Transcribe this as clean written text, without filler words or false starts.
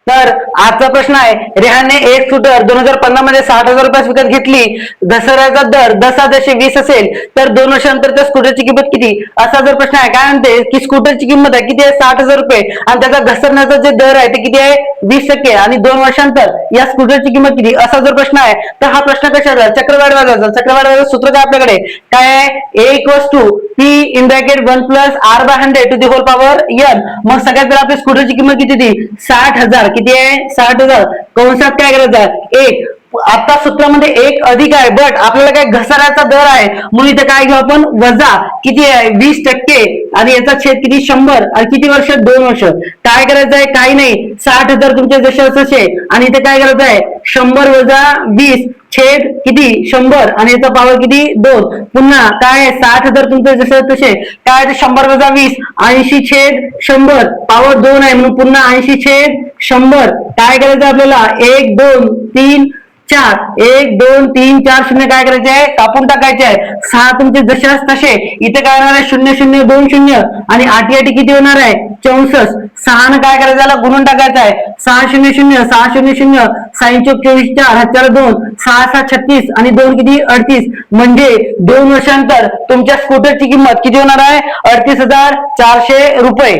तर आजचा प्रश्न आहे, रेहानने एक स्कूटर 2015 मध्ये 60,000 रुपयास विकत घेतली. घसाऱ्याचा दर 10,20 असेल तर 2 वर्षानंतर त्या स्कूटरची किंमत किती? असा जर प्रश्न आहे, काय म्हणते की स्कूटरची किंमत आहे किती आहे? 60,000 रुपये आणि त्याचा घसरण्याचा जे दर आहे ते किती आहे? 20% आणि 2 वर्षांतर या स्कूटरची किंमत किती? असा जर प्रश्न आहे तर हा प्रश्न कशाचा? चक्रवाढ व्याजाचा. चक्रवाढ व्याजाचं सूत्र काय आपल्याकडे काय आहे? A equals to P in bracket 1 plus R by 100 to the whole power n. मग सगळ्यात पहिला आपली स्कूटरची किंमत किती होती? 60,000. किती आहे? 60,000. कंसात काय करायचं? एक. आता सूत्रामध्ये एक अधिक आहे, बट आपल्याला काय घसाऱ्याचा दर आहे म्हणून इथे काय घेऊ आपण? वजा किती आहे? 20% आणि याचा छेद किती? 100 आणि किती वर्ष? 2 वर्ष. काय करायचं आहे? काही नाही, 60,000 तुमचे जसे तसे आणि इथे काय करायचं आहे? 100 वजा 20 छेद किती? 100 आणि याचा पावर किती? 2. पुन्हा काय? 60,000 तुमचे जसे तसे काय? 100 वजा 20 80 छेद 100 पावर 2 आहे म्हणून पुन्हा 80 छेद 100. काय करायचं आपल्याला? 1 2 3 4 1 2 3 4 शून्य काय करायचे आहे? कापून टाकायचे आहे. 6 तुमचे जसे तसे इथे काय होणार आहे? 0 0 2 0 आणि 8 8 किती होणार आहे? 64. 6 ने काय करायचं? याला गुणून टाकायचं आहे. 6 0 0 6 0 0 6 चौक 24 4 हात 4 2 6 6 36 आणि 2 किती? 38. म्हणजे 2 वर्षांतर तुमच्या स्कूटरची किंमत किती होणार आहे? 38,400 रुपये.